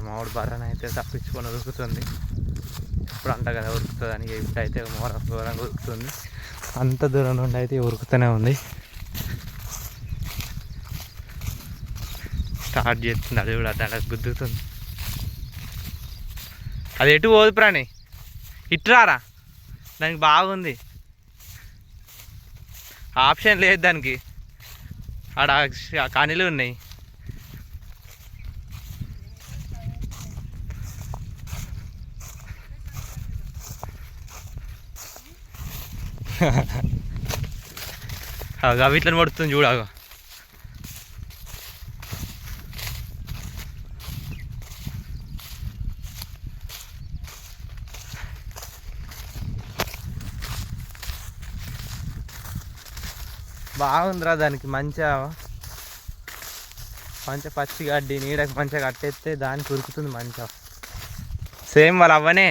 మామిడి బర్రని అయితే తప్పించుకొని ఉరుకుతుంది. ఇప్పుడు అంట కదా ఉరుకుతుంది అని, ఇప్పుడైతే ఘోరంగా ఉరుకుతుంది. అంత దూరం నుండి అయితే ఉరుకుతూనే ఉంది. స్టార్ట్ చేస్తుంది, అది కూడా దానికి గుద్దుతుంది. అది ఎటు పోదు ప్రాణి, ఇట్రారా, దానికి బాగుంది, ఆప్షన్ లేదు దానికి. ఆడ కనీలు ఉన్నాయి. అవి ఇట్లని పడుతుంది చూడగా. బాగుందిరా, దానికి మంచిగా పచ్చి గడ్డి నీడకి మంచిగా కట్టేస్తే దానికి ఉరుకుతుంది మంచిగా. సేమ్ వాళ్ళు అవ్వనే.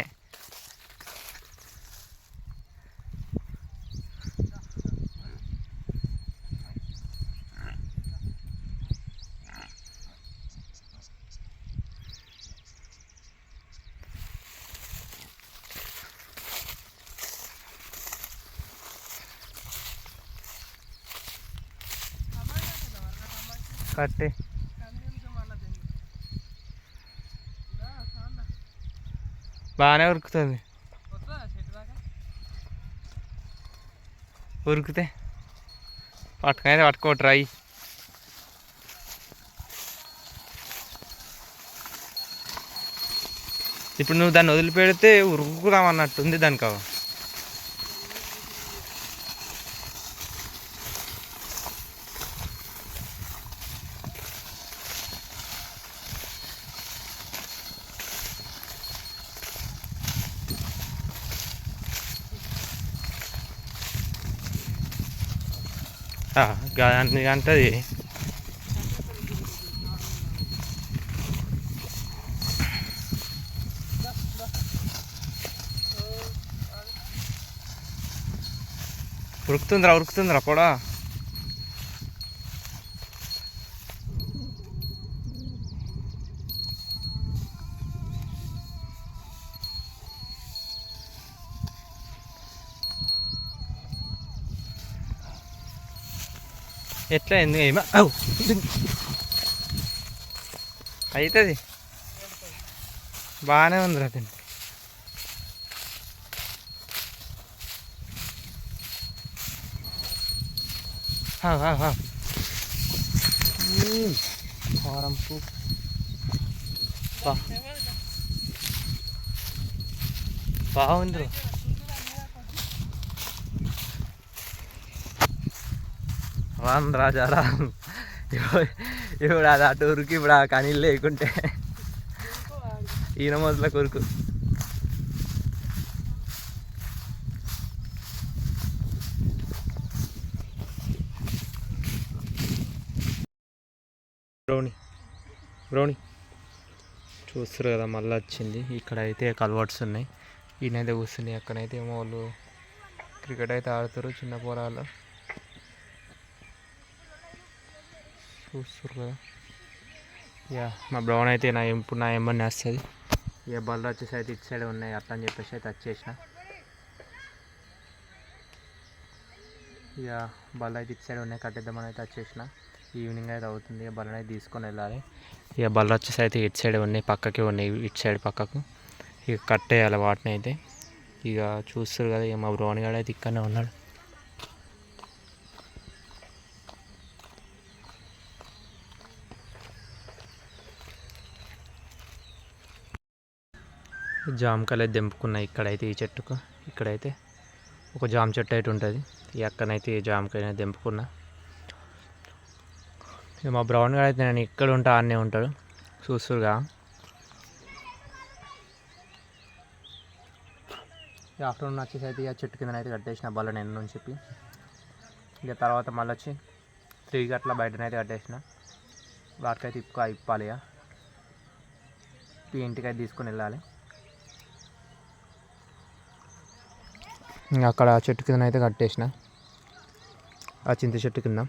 కట్టే బాగానే ఉరుకుతుంది. ఉరికితే పట్టుకైతే పట్టుకోటి రాయి. ఇప్పుడు నువ్వు దాన్ని వదిలిపెడితే ఉరుకుదామన్నట్టుంది దానికి. అన్ని అంటది. ఉరుకుతుందిరా కూడా. ఎట్లా ఏమో అవుతుంది. బాగానే ఉందిరా దీన్ని. కారంపు బాగుంది. రాను రాజా రాను. ఇప్పుడు అది అటు ఉరికి, ఇప్పుడు ఆ కనీళ్ళు లేకుంటే ఈయన మొదల కొరుకు. బ్రౌని చూస్తారు కదా, మళ్ళీ వచ్చింది. ఇక్కడైతే కల్వర్ట్స్ ఉన్నాయి. ఈయనైతే కూర్చున్నాయి. అక్కడైతే ఏమో వాళ్ళు క్రికెట్ అయితే ఆడుతారు, చిన్న పొలాలు చూస్తారు కదా. యా మా బ్రౌన్ అయితే ఇప్పుడు నా ఏమన్నా వస్తుంది. ఇక బళ్ళు వచ్చేసి అయితే ఇటు సైడ్ ఉన్నాయి అట్లా అని చెప్పేసి అయితే వచ్చేసిన. ఇక బళ్ళు అయితే ఇటు సైడ్ ఉన్నాయి, కట్టేద్దామని అయితే వచ్చేసిన. ఈవినింగ్ అయితే అవుతుంది. ఇక బళ్ళని అయితే తీసుకొని వెళ్ళాలి. ఇక బళ్ళు వచ్చేసి అయితే ఇటు సైడ్ ఉన్నాయి, పక్కకే ఉన్నాయి, ఇటు సైడ్ పక్కకు. ఇక కట్టేయాలి వాటిని అయితే. ఇక చూస్తారు కదా, ఇక మా బ్రౌన్ గాడు అయితే ఇక్కడనే ఉన్నాడు. జామకాయలు అయితే తెంపుకున్నాయి ఇక్కడైతే. ఈ చెట్టుకు ఇక్కడైతే ఒక జామ చెట్టు అయితే ఉంటుంది. ఈ అక్కనైతే జామకాయ తెంపుకున్నా. ఇక మా బ్రౌన్ గారు అయితే నేను ఇక్కడ ఉంటా ఆడనే ఉంటాడు చూస్తురుగా. ఆఫ్టర్నూన్ వచ్చేసి అయితే ఇక చెట్టు కింద అయితే కట్టేసిన బల్ల నేను అని చెప్పి. ఇక తర్వాత మళ్ళీ వచ్చి 3 అట్లా బయటనైతే కట్టేసిన. వాటికైతే ఇప్పాలి. ఇక ఇంటికైతే తీసుకొని వెళ్ళాలి. అక్కడ చెట్టు కింద అయితే కట్టేసిన, ఆ చింత చెట్టు కింద.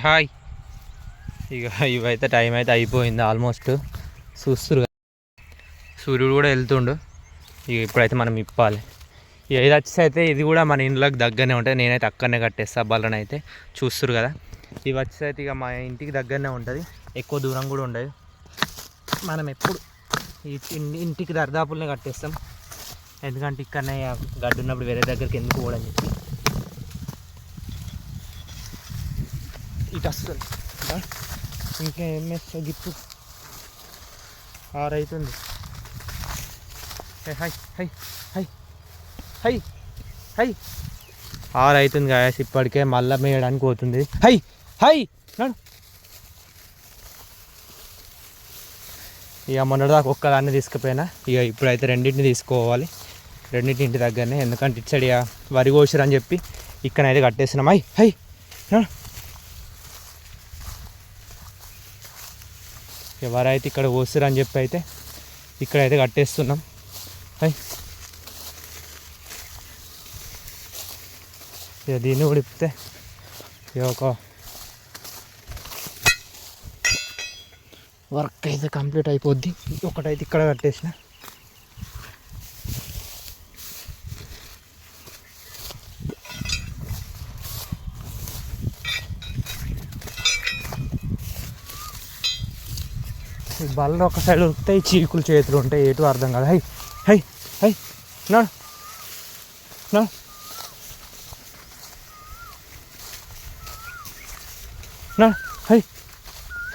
హాయ్. ఇక ఇవైతే టైం అయితే అయిపోయింది ఆల్మోస్ట్. చూస్తురు సూర్యుడు కూడా వెళ్తుండు. ఇక ఇప్పుడైతే మనం ఇప్పాలి. ఇది వచ్చేసి అయితే ఇది కూడా మన ఇంట్లోకి దగ్గరనే ఉంటుంది. నేనైతే అక్కడనే కట్టేస్తా బల్లని అయితే. చూస్తురు కదా, ఇవి వచ్చేసి అయితే ఇక మా ఇంటికి దగ్గరనే ఉంటుంది, ఎక్కువ దూరం కూడా ఉండదు. మనం ఎప్పుడు ఇంటికి దర్దాపుల్నే కట్టేస్తాం, ఎందుకంటే ఇక్కడనే గడ్డి ఉన్నప్పుడు వేరే దగ్గరికి ఎందుకు పోవడం చెప్పి. ఇటు వస్తుంది ఇంకా ఏం వేస్తా గిప్పు 6 అవుతుంది. High high high high high 6 అవుతుంది గాయస్, ఇప్పటికే మళ్ళీ మేయడానికి పోతుంది. హై హై నడు. ఇక మొన్నటిదాకా ఒక్కదాన్ని తీసుకుపోయినా, ఇక ఇప్పుడైతే రెండింటిని తీసుకోవాలి. రెండింటి ఇంటి దగ్గరనే, ఎందుకంటే ఇటు సైడ్ వరి కోసిరు అని చెప్పి ఇక్కడైతే కట్టేస్తున్నాం. హై హై నడు. ఎవరైతే ఇక్కడ కోసిరు అని చెప్పి అయితే ఇక్కడైతే కట్టేస్తున్నాం. హై ఇక దీన్ని కూడా ఇప్పితే ఇక ఒక వర్క్ అయితే కంప్లీట్ అయిపోద్ది. ఒకటైతే ఇక్కడ కట్టేసిన. ఈ బళ్ళు ఒక సైడ్ ఉరుకుతాయి, చీకులు చేతులు ఉంటాయి, ఏటు అర్థం కాదు. హై హై హై నడు నడు. నడు హై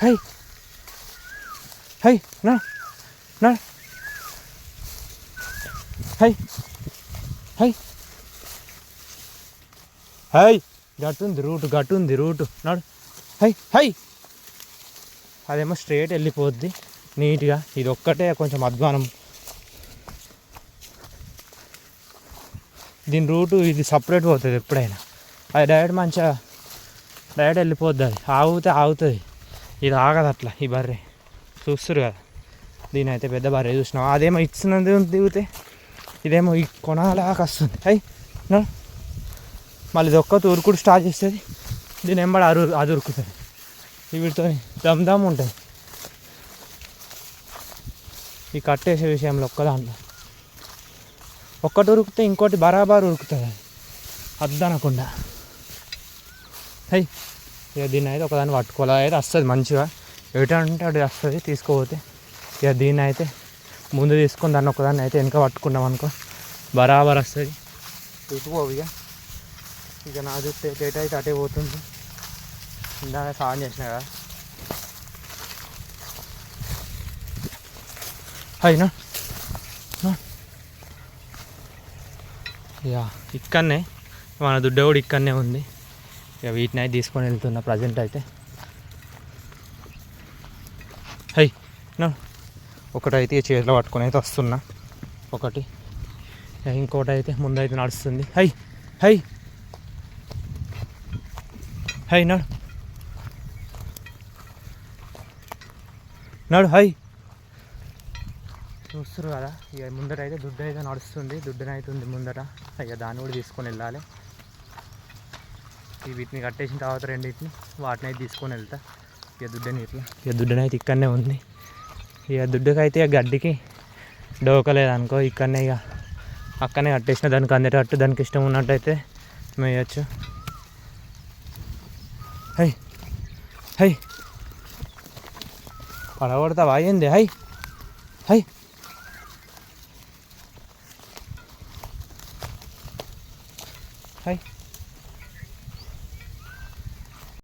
హై హై నడు నడు హై హై హై. గట్టుంది రూటు నడు. High high. అదేమో స్ట్రైట్ వెళ్ళిపోద్ది నీట్గా. ఇది ఒక్కటే కొంచెం అధ్వానం. దీని రూటు ఇది సపరేట్ పోతుంది ఎప్పుడైనా. అది డైరెక్ట్ మంచిగా డైరెక్ట్ వెళ్ళిపోద్ది. అది ఆగుతుంది, ఇది ఆగదు అట్లా. ఈ బర్రె చూస్తురు కదా, దీని అయితే పెద్ద బర్రె చూసినాం. అదేమో ఇచ్చినది దిగితే ఇదేమో ఈ కొనాలాగా వస్తుంది. అయ్యి మళ్ళీ ఇది ఒక్క ఉరుకుడు స్టార్ట్ చేస్తుంది, దీని ఎంబడి అది ఉరుకుతుంది. వీటితో దమ్ ఉంటుంది ఈ కట్టేసే విషయంలో. ఒక్క దాంట్లో ఒక్కటి ఉరికితే ఇంకోటి బరాబర్ ఉరుకుతుంది, అద్దనకుండా. హై ఇక దీన్ని అయితే ఒకదాన్ని పట్టుకోవాలి. అయితే వస్తుంది మంచిగా, ఎటంటే అటు వస్తుంది తీసుకోపోతే. ఇక దీన్ని అయితే ముందు తీసుకొని దాన్ని ఒకదాన్ని అయితే వెనక పట్టుకున్నాం అనుకో, బరాబర్ వస్తుంది. ఇటుపోవు ఇక నా చూస్తే ఎటు అయితే అటే పోతుంది. ఇందాక సాయం చేసిన కదా. అయినా ఇక ఇక్కడనే మన దుడ్డ కూడా ఇక్కడనే ఉంది. ఇక వీటిని అయితే తీసుకొని వెళ్తున్నా ప్రజెంట్ అయితే. హై నా ఒకటైతే చేతిలో పట్టుకొని అయితే వస్తున్నా, ఒకటి. ఇంకోటి అయితే ముందైతే నడుస్తుంది. హై హై హై నడు నడు. హై చూస్తున్నారు కదా, ఇక ముందర అయితే దుడ్డు అయితే నడుస్తుంది, దుడ్డునైతే ఉంది ముందర. ఇక దాన్ని కూడా తీసుకొని వెళ్ళాలి. వీటిని కట్టేసిన తర్వాత రెండింటిని వాటిని అయితే తీసుకొని వెళ్తా. ఇక దుడ్డని ఇక దుడ్డునైతే ఇక్కడనే ఉంది. ఇక దుడ్డుకైతే ఇక గడ్డికి డోకలేదనుకో, ఇక్కడనే ఇక అక్కడనే కట్టేసిన. దానికి అందేటట్టు దానికి ఇష్టం ఉన్నట్టయితే మేయచ్చు. హై హై పడగొడతావా ఏంది? High high high